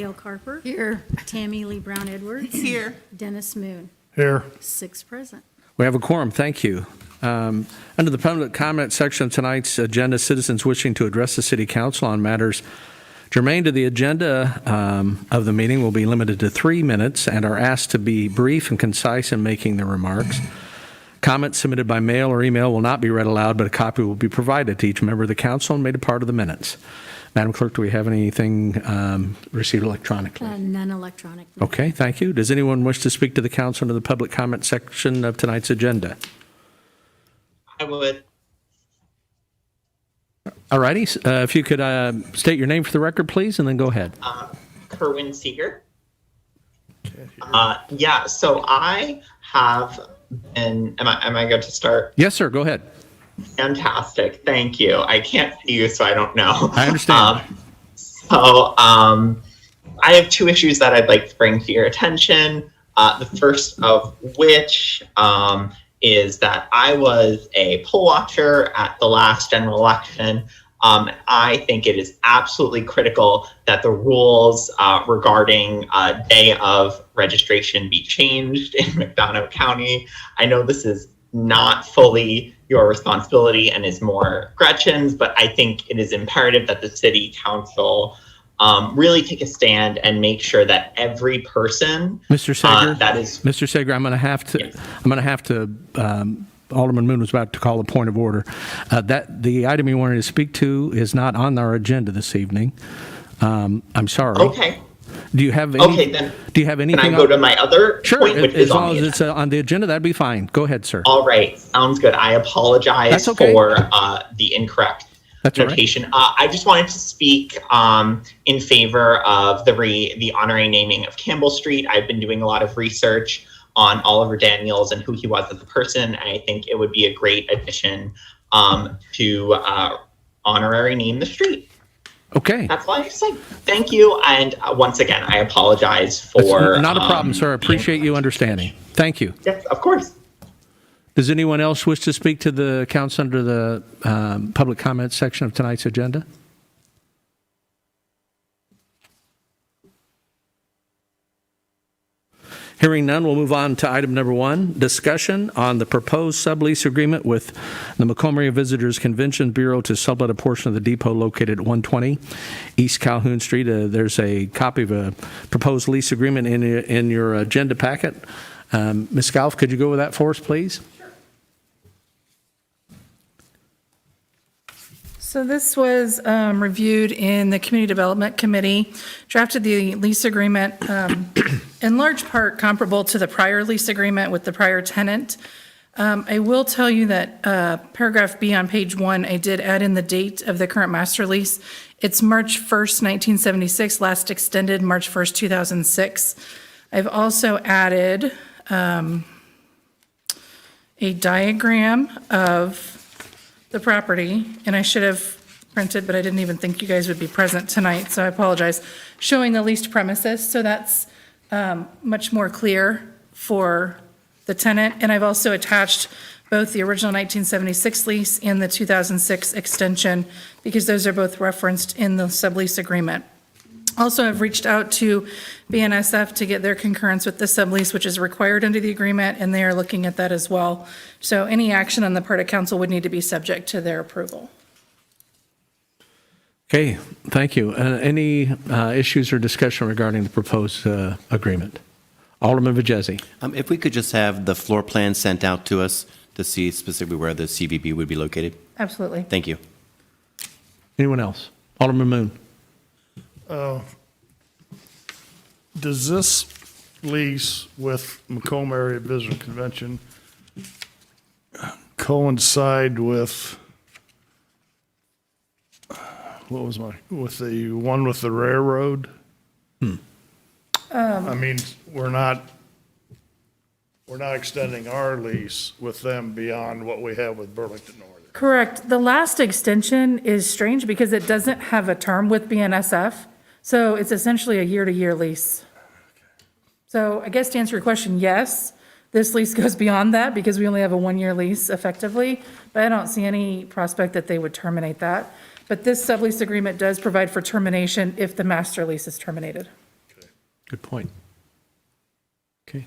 Gail Carper. Here. Tammy Lee Brown Edwards. Here. Dennis Moon. Here. 6 present. We have a quorum, thank you. Under the public comment section of tonight's agenda, citizens wishing to address the city council on matters germane to the agenda of the meeting will be limited to 3 minutes and are asked to be brief and concise in making their remarks. Comments submitted by mail or email will not be read aloud, but a copy will be provided to each member of the council and made a part of the minutes. Madam Clerk, do we have anything received electronically? None electronic. Okay, thank you. Does anyone wish to speak to the council under the public comment section of tonight's agenda? I would. All righty. If you could state your name for the record, please, and then go ahead. Kerwin Seeger. Yeah, so I have been, am I good to start? Yes, sir. Go ahead. Fantastic. Thank you. I can't see you, so I don't know. I understand. I have 2 issues that I'd like to bring to your attention. The first of which is that I was a poll watcher at the last general election. I think it is absolutely critical that the rules regarding day of registration be changed in McDonough County. I know this is not fully your responsibility and is more Gretchen's, but I think it is imperative that the city council really take a stand and make sure that every person Mr. Sager, that is Mr. Sager, I'm going to have to. Alderman Moon was about to call a point of order. That the item you wanted to speak to is not on our agenda this evening. I'm sorry. okay. Do you have any, Okay, then. Do you have anything? Can I go to my other Sure, point, which as is on long the as agenda? it's on the agenda, that'd be fine. Go ahead, sir. All right, sounds good. I apologize That's okay. for the incorrect That's all right. notation. I just wanted to speak in favor of the honorary naming of Campbell Street. I've been doing a lot of research on Oliver Daniels and who he was as a person, and I think it would be a great addition to honorary name the street. Okay. That's all I have to say. Thank you, and once again, I apologize for That's not a problem, sir. I appreciate you understanding. Thank you. Yes, of course. Does anyone else wish to speak to the council under the public comment section of tonight's agenda? Hearing none, we'll move on to item number 1, discussion on the proposed sublease agreement with the Macomb Area Visitors Convention Bureau to sublet a portion of the depot located at 120 East Calhoun Street. There's a copy of a proposed lease agreement in your agenda packet. Ms. Galf, could you go with that for us, please? So this was reviewed in the Community Development Committee, drafted the lease agreement in large part comparable to the prior lease agreement with the prior tenant. I will tell you that paragraph B on page 1, I did add in the date of the current master lease. It's March 1st, 1976, last extended March 1st, 2006. I've also added a diagram of the property, and I should have printed, but I didn't even think you guys would be present tonight, so I apologize, showing the leased premises, so that's much more clear for the tenant. And I've also attached both the original 1976 lease and the 2006 extension, because those are both referenced in the sublease agreement. Also, I've reached out to BNSF to get their concurrence with the sublease, which is required under the agreement, and they are looking at that as well. So any action on the part of council would need to be subject to their approval. Okay, thank you. Any issues or discussion regarding the proposed agreement? Alderman Vajezi. If we could just have the floor plan sent out to us to see specifically where the CVB would be located. Absolutely. Thank you. Anyone else? Alderman Moon. Does this lease with Macomb Area Visitor Convention coincide with, with the one with the railroad? I mean, we're not extending our lease with them beyond what we have with Burlington Northern. Correct. The last extension is strange because it doesn't have a term with BNSF, so it's essentially a year-to-year lease. So I guess to answer your question, yes, this lease goes beyond that because we only have a 1-year lease effectively, but I don't see any prospect that they would terminate that. But this sublease agreement does provide for termination if the master lease is terminated. Good point. Okay.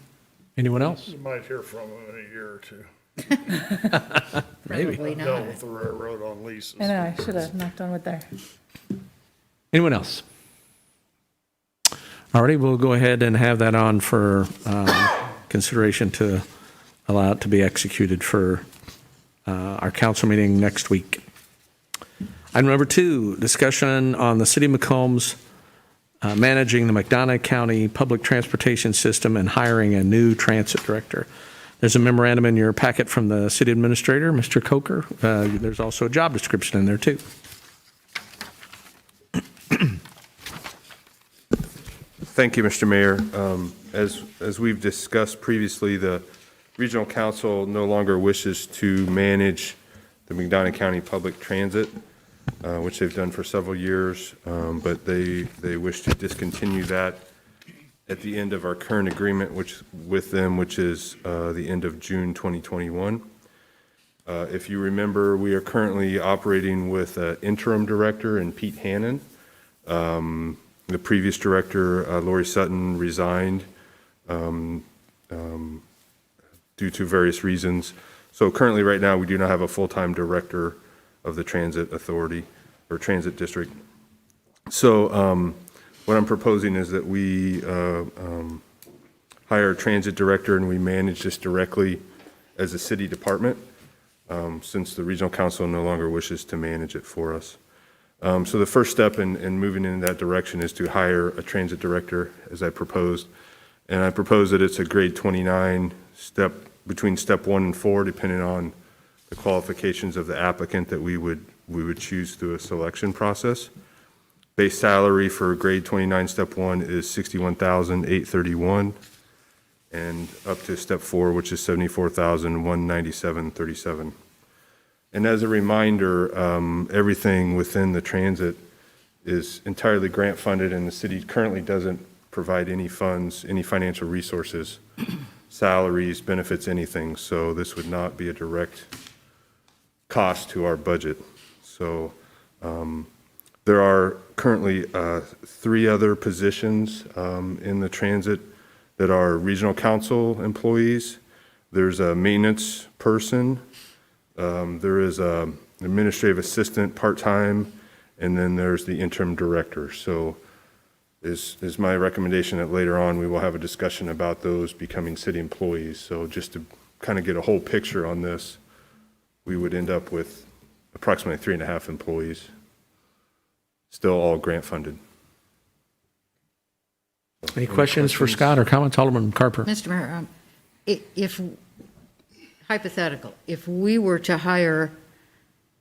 Anyone else? You might hear from them in a year or two. Maybe. Probably Dealt not. with the railroad on leases. I know, I should have knocked on wood there. Anyone else? All righty, we'll go ahead and have that on for consideration to allow it to be executed for our council meeting next week. Item number 2, discussion on the City of Macomb's managing the McDonough County public transportation system and hiring a new transit director. There's a memorandum in your packet from the city administrator, Mr. Coker. There's also a job description in there, too. Thank you, Mr. Mayor. As we've discussed previously, the Regional Council no longer wishes to manage the McDonough County Public Transit, which they've done for several years, but they wish to discontinue that at the end of our current agreement with them, which is the end of June 2021. If you remember, we are currently operating with an interim director in Pete Hannon. The previous director, Lori Sutton, resigned due to various reasons. So currently, right now, we do not have a full-time director of the transit authority or transit district. So what I'm proposing is that we hire a transit director and we manage this directly as a city department, since the regional council no longer wishes to manage it for us. So the first step in moving in that direction is to hire a transit director, as I proposed. And I propose that it's a grade 29 step, between step 1 and 4, depending on the qualifications of the applicant that we would choose through a selection process. Base salary for grade 29 step 1 is $61,831, and up to step 4, which is $74,197.37. And as a reminder, everything within the transit is entirely grant funded, and the city currently doesn't provide any funds, any financial resources, salaries, benefits, anything. So this would not be a direct cost to our budget. So there are currently 3 other positions in the transit that are regional council employees. There's a maintenance person. There is an administrative assistant part-time, and then there's the interim director. So is my recommendation that later on we will have a discussion about those becoming city employees. So just to kind of get a whole picture on this, we would end up with approximately 3.5 employees, still all grant funded. Any questions for Scott or comments? Alderman Carper. Mr. Mayor, if, hypothetical, if we were to hire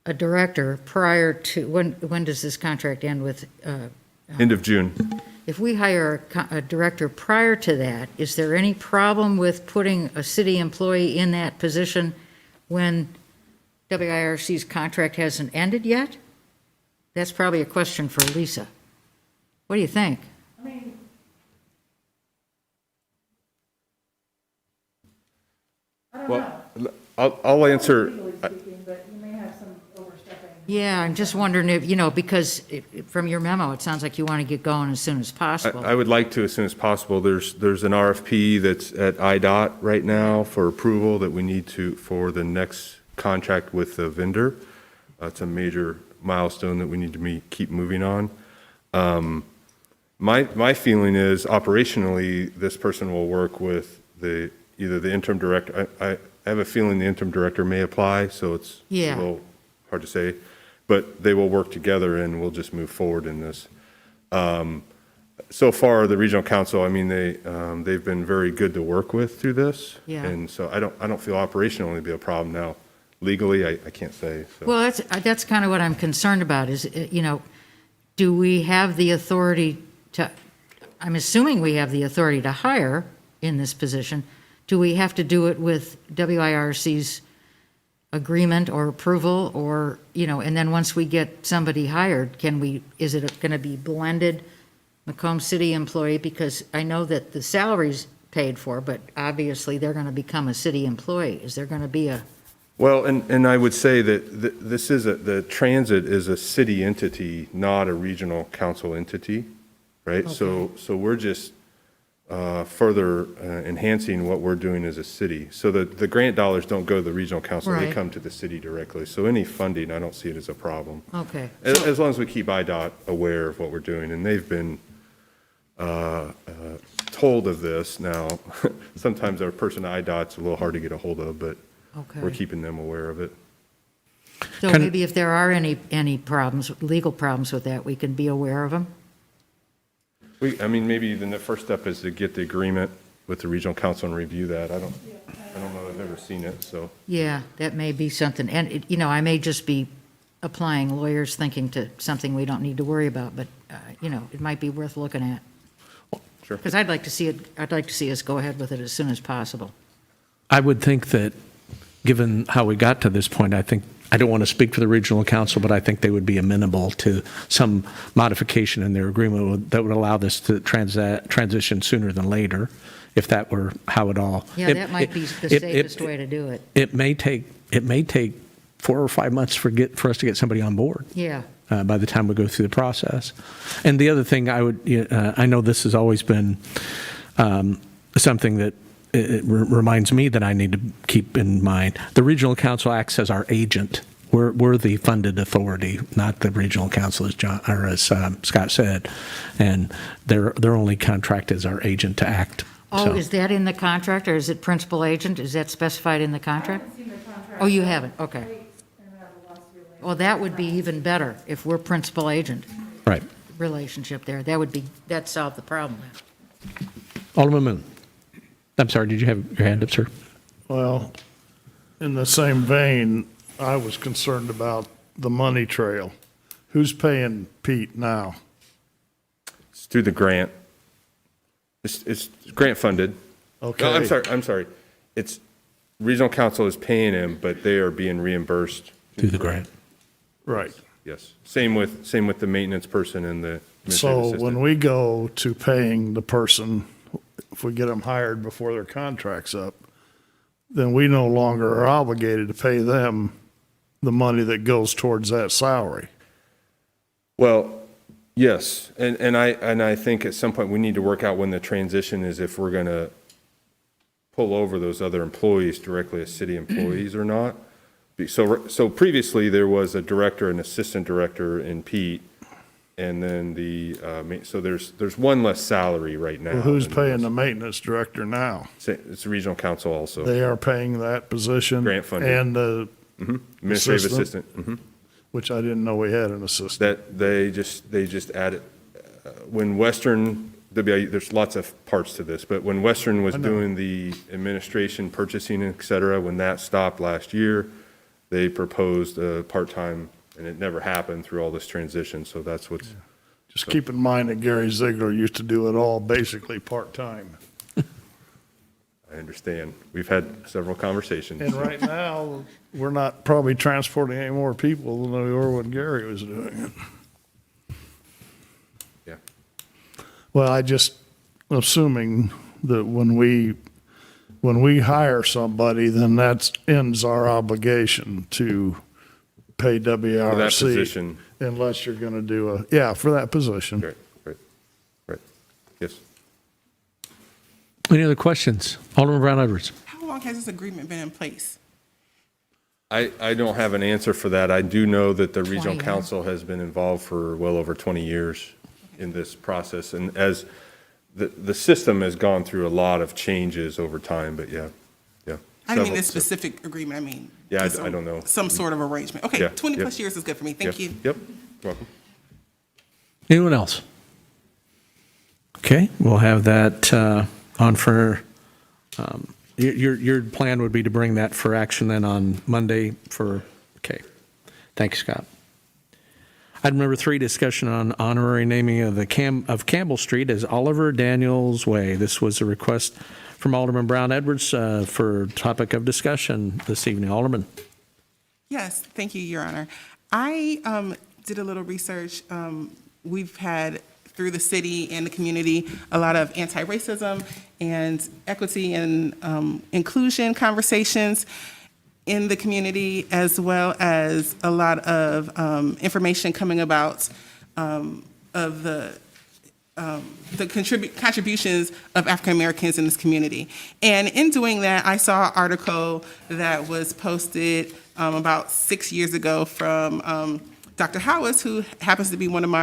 a director prior to, when does this contract end with? End of June. If we hire a director prior to that, is there any problem with putting a city employee in that position when WIRC's contract hasn't ended yet? That's probably a question for Lisa. What do you think? Well, I'll answer. Yeah, I'm just wondering if, because from your memo, it sounds like you want to get going as soon as possible. I would like to as soon as possible. There's an RFP that's at IDOT right now for approval that we need to, for the next contract with the vendor. It's a major milestone that we need to keep moving on. My feeling is operationally, this person will work with either the interim director. I have a feeling the interim director may apply, so it's a little hard to say. But they will work together and we'll just move forward in this. So far, the regional council, I mean, they've been very good to work with through this. Yeah. And so I don't feel operationally it'll be a problem now. Legally, I can't say. So. Well, that's kind of what I'm concerned about is, do we have the authority to, I'm assuming we have the authority to hire in this position. Do we have to do it with WIRC's agreement or approval or, and then once we get somebody hired, is it going to be blended Macomb City employee? Because I know that the salary's paid for, but obviously they're going to become a city employee. Is there going to be a? Well, and I would say that the transit is a city entity, not a regional council entity, right? Okay. So we're just further enhancing what we're doing as a city. So the grant dollars don't go to the regional council, they Right. come to the city directly. So any funding, I don't see it as a problem. Okay. As long as we keep IDOT aware of what we're doing, and they've been told of this now. Sometimes our person at IDOT's a little hard to get a hold of, but we're Okay. keeping them aware of it. So Can- maybe if there are any problems, legal problems with that, we can be aware of them? I mean, maybe then the first step is to get the agreement with the regional council and review that. I don't know, I've never seen it, so. Yeah, that may be something, and, I may just be applying lawyers thinking to something we don't need to worry about, but, it might be worth looking at. Sure. Because I'd like to see us go ahead with it as soon as possible. I would think that, given how we got to this point, I don't want to speak for the regional council, but I think they would be amenable to some modification in their agreement that would allow this to transition sooner than later, if that were how it all. Yeah, that might be the safest way to do it. It may take 4 or 5 months for us to get somebody on board. Yeah. By the time we go through the process. And the other thing I know this has always been something that it reminds me that I need to keep in mind. The regional council acts as our agent. We're the funded authority, not the regional council, as Scott said. And their only contract is our agent to act. Oh, So- is that in the contract, or is it principal agent? Is that specified in the contract? Oh, you haven't, okay. Well, that would be even better if we're principal agent Right. relationship there. That'd solve the problem. Alderman Moon. I'm sorry, did you have your hand up, sir? Well, in the same vein, I was concerned about the money trail. Who's paying Pete now? It's through the grant. It's grant funded. Okay. No, I'm sorry. It's, regional council is paying him, but they are being reimbursed. Through the grant. Right. Yes. Same with the maintenance person and the administrative So assistant. when we go to paying the person, if we get them hired before their contract's up, then we no longer are obligated to pay them the money that goes towards that salary. Well, yes, and I think at some point we need to work out when the transition is, if we're going to pull over those other employees directly as city employees or not. So previously, there was a director and assistant director in Pete, and then so there's one less salary right now. Well, who's paying the maintenance director now? It's the regional council also. They are paying that position. Grant funded. And the Administrative assistant? assistant. which I didn't know we had an assistant. That they just added, when Western, there's lots of parts to this, but when Western was I know. doing the administration, purchasing, et cetera, when that stopped last year, they proposed a part-time, and it never happened through all this transition, so that's what's, Just keep in mind that Gary Ziegler used to do it all basically part-time. I understand. We've had several conversations. And right now, we're not probably transporting any more people than we were when Gary was doing it. Yeah. Well, I just, assuming that when we hire somebody, then that ends our obligation to pay WRC. For that position. Unless you're going to do for that position. Right. Yes. Any other questions? Alderman Brown Edwards. How long has this agreement been in place? I don't have an answer for that. I do know that the regional 20 years. council has been involved for well over 20 years in this process. And as the system has gone through a lot of changes over time, but yeah. I didn't mean Several- this specific agreement, I mean. Yeah, just I don't know. Some sort of arrangement. Okay, Yeah, 20 yep. plus years is good for me, thank you. Yep, welcome. Anyone else? Okay, we'll have that on for, your plan would be to bring that for action then on Monday okay. Thank you, Scott. Item number 3, discussion on honorary naming of Campbell Street as Oliver Daniels Way. This was a request from Alderman Brown Edwards for topic of discussion this evening. Alderman. Yes, thank you, Your Honor. I did a little research. We've had, through the city and the community, a lot of anti-racism and equity and inclusion conversations in the community, as well as a lot of information coming about of the contributions of African Americans in this community. And in doing that, I saw an article that was posted about 6 years ago from Dr. Howes, who happens to be one of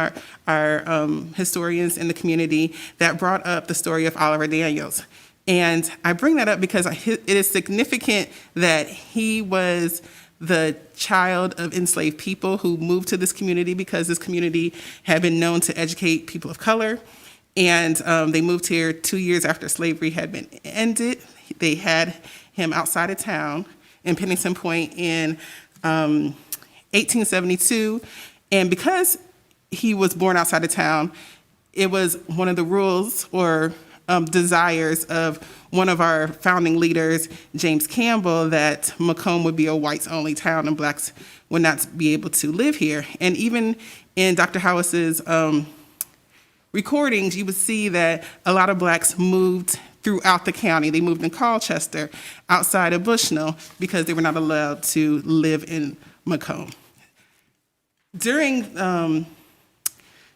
our historians in the community, that brought up the story of Oliver Daniels. And I bring that up because it is significant that he was the child of enslaved people who moved to this community because this community had been known to educate people of color. And they moved here 2 years after slavery had been ended. They had him outside of town in Pennington Point in 1872. And because he was born outside of town, it was one of the rules or desires of one of our founding leaders, James Campbell, that Macomb would be a whites-only town and blacks would not be able to live here. And even in Dr. Howes's recordings, you would see that a lot of blacks moved throughout the county. They moved in Colchester, outside of Bushnell, because they were not allowed to live in Macomb. During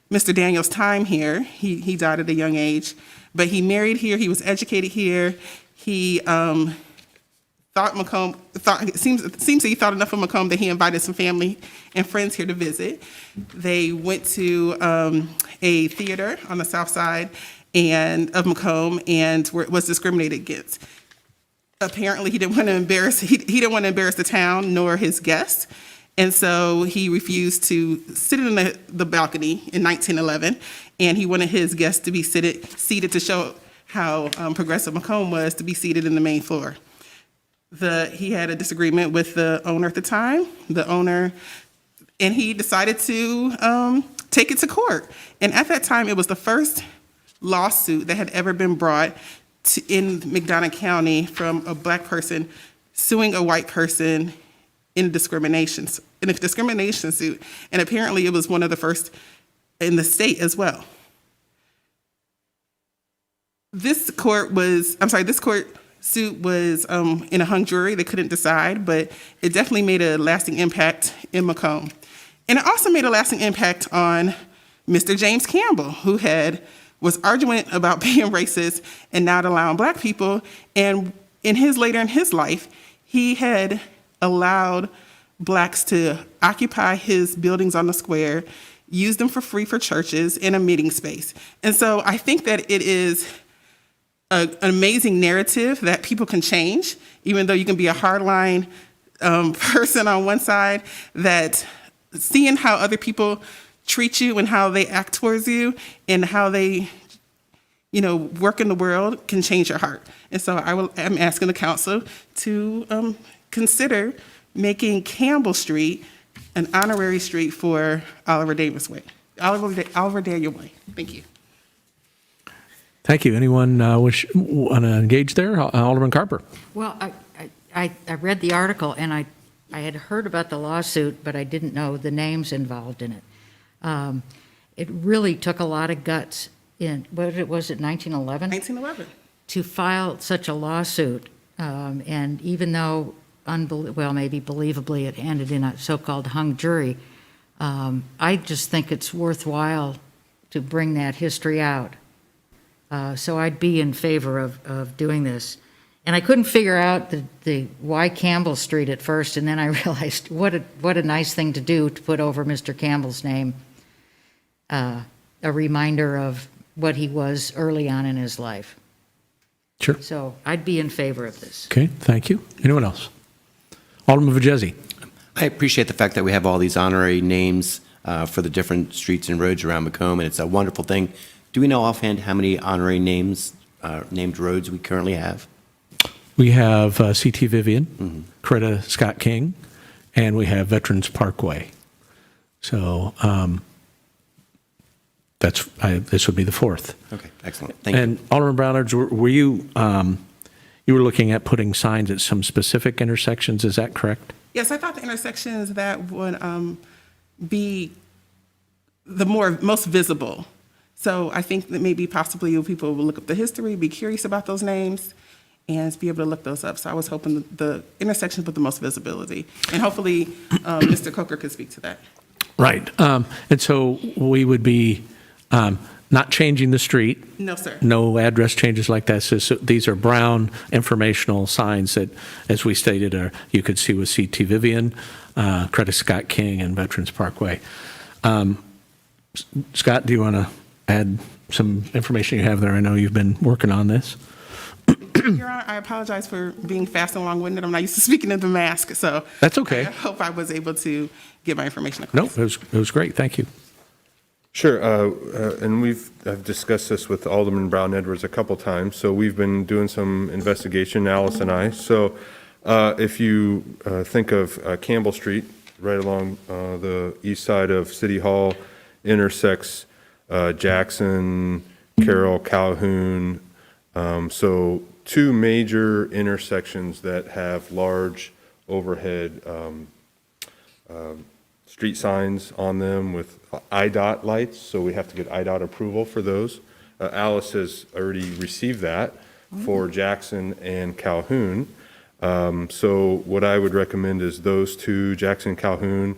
Mr. Daniels' time here, he died at a young age, but he married here, he was educated here, he it seems that he thought enough of Macomb that he invited some family and friends here to visit. They went to a theater on the south side of Macomb and was discriminated against. Apparently, he didn't want to embarrass the town nor his guests, and so he refused to sit in the balcony in 1911, and he wanted his guests to be seated to show how progressive Macomb was, to be seated in the main floor. He had a disagreement with the owner at the time, and he decided to take it to court. And at that time, it was the first lawsuit that had ever been brought in McDonough County from a black person suing a white person in a discrimination suit. And apparently, it was one of the first in the state as well. This court suit was in a hung jury. They couldn't decide, but it definitely made a lasting impact in Macomb. And it also made a lasting impact on Mr. James Campbell, who was arguing about being racist and not allowing black people. And later in his life, he had allowed blacks to occupy his buildings on the square, use them for free for churches in a meeting space. And so I think that it is an amazing narrative that people can change, even though you can be a hardline person on one side, that seeing how other people treat you and how they act towards you and how they work in the world can change your heart. And so I'm asking the council to consider making Campbell Street an honorary street for Oliver Daniel Way. Thank you. Thank you. Anyone want to engage there? Alderman Carper. Well, I read the article, and I had heard about the lawsuit, but I didn't know the names involved in it. It really took a lot of guts in, what was it, 1911? 1911. To file such a lawsuit, and even though, maybe believably it ended in a so-called hung jury, I just think it's worthwhile to bring that history out. So I'd be in favor of doing this. And I couldn't figure out the why Campbell Street at first, and then I realized what a nice thing to do to put over Mr. Campbell's name, a reminder of what he was early on in his life. Sure. So I'd be in favor of this. Okay, thank you. Anyone else? Alderman Vajezi. I appreciate the fact that we have all these honorary names for the different streets and roads around Macomb, and it's a wonderful thing. Do we know offhand how many honorary named roads we currently have? We have C.T. Vivian, Coretta Scott King, and we have Veterans Parkway. So this would be the fourth. Okay, excellent. Thank you. And Alderman Brownards, were you looking at putting signs at some specific intersections? Is that correct? Yes, I thought the intersections that would be the most visible. So I think that maybe possibly people will look up the history, be curious about those names, and be able to look those up. So I was hoping the intersections with the most visibility. And hopefully Mr. Coker could speak to that. Right. And so we would be Not changing the street, No, sir. no address changes like that. So these are brown informational signs that, as we stated, you could see with CT Vivian, Credit Scott King, and Veterans Parkway. Scott, do you want to add some information you have there? I know you've been working on this. Your Honor, I apologize for being fast and long-winded. I'm not used to speaking in the mask, so. That's okay. I hope I was able to get my information No, across. it was great. Thank you. Sure, and I've discussed this with Alderman Brown Edwards a couple times, so we've been doing some investigation, Alice and I. So if you think of Campbell Street, right along the east side of City Hall, intersects Jackson, Carroll, Calhoun, so two major intersections that have large overhead street signs on them with IDOT lights, so we have to get IDOT approval for those. Alice has already received that for Jackson and Calhoun. So what I would recommend is those two, Jackson, Calhoun,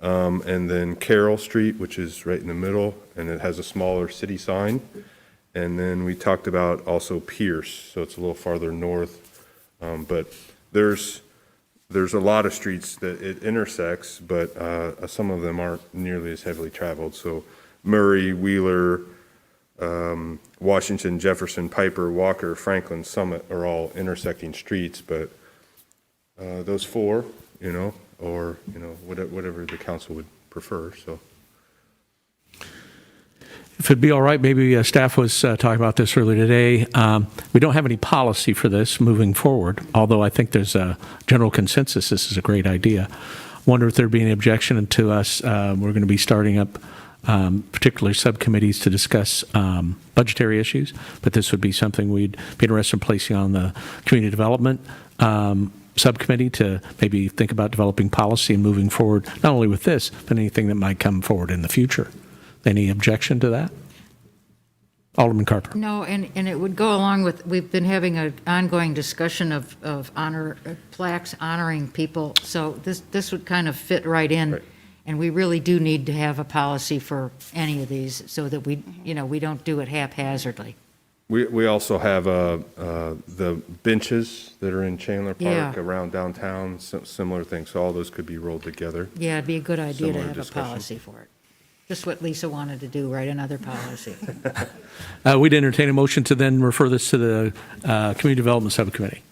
and then Carroll Street, which is right in the middle, and it has a smaller city sign. And then we talked about also Pierce, so it's a little farther north. But there's a lot of streets that it intersects, but some of them aren't nearly as heavily traveled. So Murray, Wheeler, Washington, Jefferson, Piper, Walker, Franklin, Summit are all intersecting streets, but those four, or, whatever the council would prefer, so. If it'd be all right, maybe staff was talking about this earlier today. We don't have any policy for this moving forward, although I think there's a general consensus this is a great idea. Wonder if there'd be any objection to us. We're going to be starting up particularly subcommittees to discuss budgetary issues, but this would be something we'd be interested in placing on the community development subcommittee to maybe think about developing policy and moving forward, not only with this, but anything that might come forward in the future. Any objection to that? Alderman Carper. No, and it would go along with, we've been having an ongoing discussion of honor plaques honoring people, so this would kind of fit right in. Right. And we really do need to have a policy for any of these so that we don't do it haphazardly. We also have the benches that are in Chandler Park Yeah. around downtown, similar things. So all those could be rolled together. Yeah, it'd be a good idea to Similar have a discussion. policy for it. Just what Lisa wanted to do, write another policy. We'd entertain a motion to then refer this to the Community Development Subcommittee.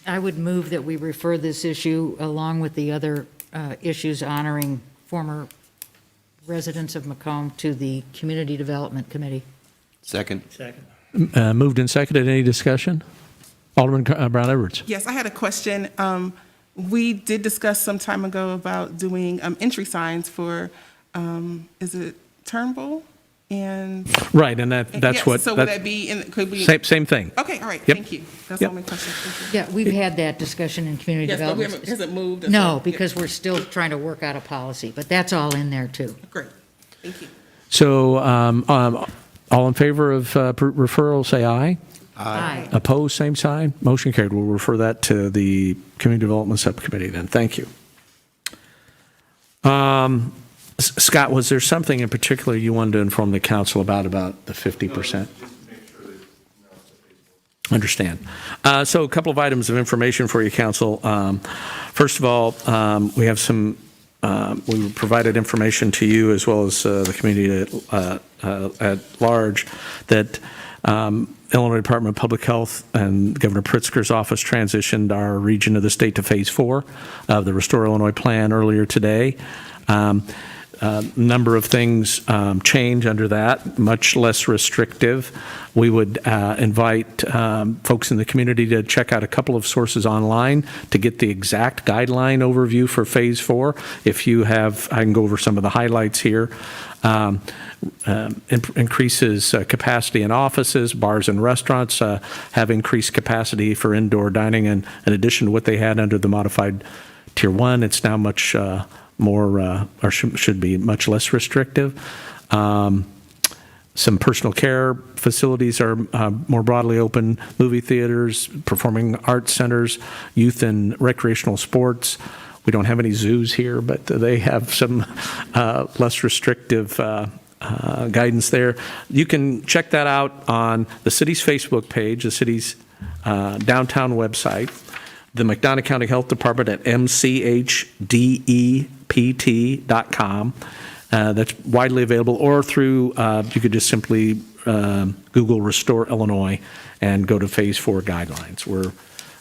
I would move that we refer this issue along with the other issues honoring former residents of Macomb to the Community Development Committee. Second. Moved and seconded. Any discussion? Alderman Brown Edwards. Yes, I had a question. We did discuss some time ago about doing entry signs for, is it Turnbull? And Right, and that's yes, what. so would that be could we? Same thing. Okay, all right, Yep. thank you. That's Yep. all my questions. Thank you. Yeah, we've had that discussion in community Yes, but development. it hasn't moved. and No, so- because we're still trying to work out a policy, but that's all in there too. Great, thank you. So all in favor of referral, say aye. Aye. Opposed, same sign. Motion carried. We'll refer that to the Community Development Subcommittee then. Thank you. Scott, was there something in particular you wanted to inform the council about the 50%? Understand. So a couple of items of information for you, council. First of all, we have some, we provided information to you as well as the community at large that Illinois Department of Public Health and Governor Pritzker's office transitioned our region of the state to Phase 4 of the Restore Illinois plan earlier today. Number of things change under that, much less restrictive. We would invite folks in the community to check out a couple of sources online to get the exact guideline overview for Phase 4. If you have, I can go over some of the highlights here. Increases capacity in offices, bars and restaurants have increased capacity for indoor dining, and in addition to what they had under the modified Tier 1, it's now much more, or should be much less restrictive. Some personal care facilities are more broadly open, movie theaters, performing arts centers, youth and recreational sports. We don't have any zoos here, but they have some less restrictive guidance there. You can check that out on the city's Facebook page, the city's downtown website, the McDonough County Health Department at mchdept.com. That's widely available, or through, you could just simply Google Restore Illinois and go to Phase 4 guidelines. We're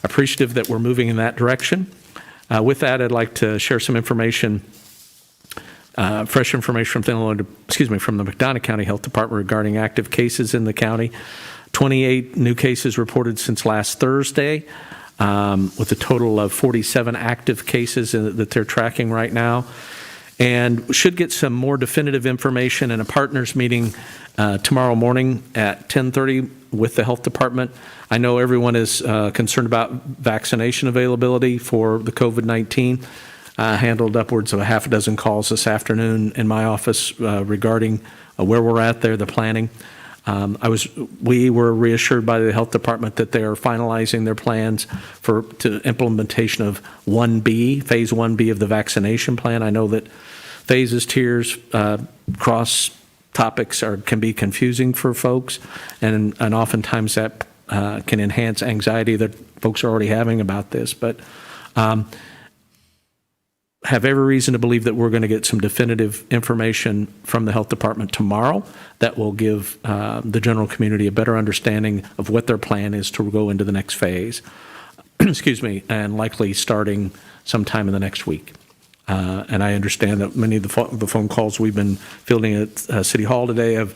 appreciative that we're moving in that direction. With that, I'd like to share some information, fresh information from the McDonough County Health Department regarding active cases in the county. 28 new cases reported since last Thursday, with a total of 47 active cases that they're tracking right now. And should get some more definitive information in a partners meeting tomorrow morning at 10:30 with the health department. I know everyone is concerned about vaccination availability for the COVID-19. Handled upwards of a half a dozen calls this afternoon in my office regarding where we're at there, the planning. We were reassured by the health department that they are finalizing their plans to implementation of phase 1B of the vaccination plan. I know that phases, tiers, cross topics can be confusing for folks, and oftentimes that can enhance anxiety that folks are already having about this. But have every reason to believe that we're going to get some definitive information from the health department tomorrow that will give the general community a better understanding of what their plan is to go into the next phase, excuse me, and likely starting sometime in the next week. And I understand that many of the phone calls we've been fielding at City Hall today have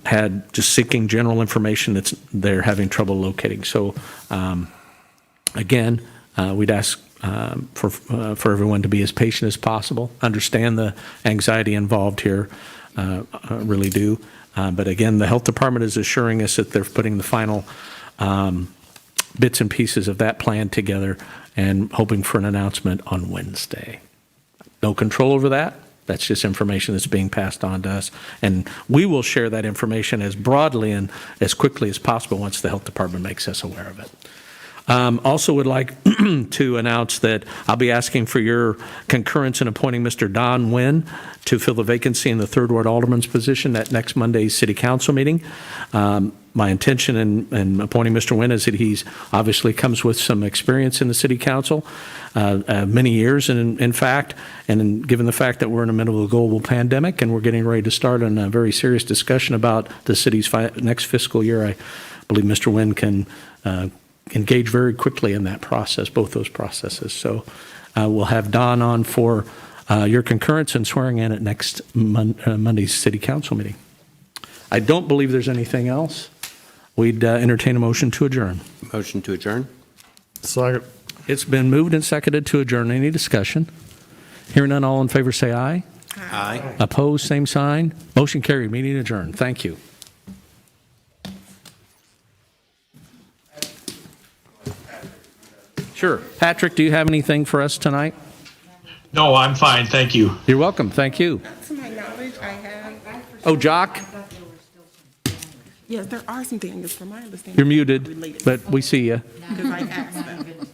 had just seeking general information that they're having trouble locating. So again, we'd ask for everyone to be as patient as possible, understand the anxiety involved here, really do. But again, the health department is assuring us that they're putting the final bits and pieces of that plan together and hoping for an announcement on Wednesday. No control over that. That's just information that's being passed on to us. And we will share that information as broadly and as quickly as possible once the health department makes us aware of it. Also would like to announce that I'll be asking for your concurrence in appointing Mr. Don Nguyen to fill the vacancy in the 3rd Ward Alderman's position at next Monday's City Council meeting. My intention in appointing Mr. Nguyen is that he's obviously comes with some experience in the City Council, many years in fact, and given the fact that we're in the middle of a global pandemic and we're getting ready to start on a very serious discussion about the city's next fiscal year, I believe Mr. Nguyen can engage very quickly in that process, both those processes. So we'll have Don on for your concurrence and swearing in at next Monday's City Council meeting. I don't believe there's anything else. We'd entertain a motion to adjourn. Motion to adjourn? Second. It's been moved and seconded to adjourn. Any discussion? Hearing none, all in favor say aye. Aye. Opposed, same sign. Motion carried. Meeting adjourned. Thank you. Sure. Patrick, do you have anything for us tonight? No, I'm fine, thank you. You're welcome. Thank you. To my knowledge, I have, Oh, Jock, yes, there are some Daniels from my understanding. you're muted, Related, but we see you. because I asked them.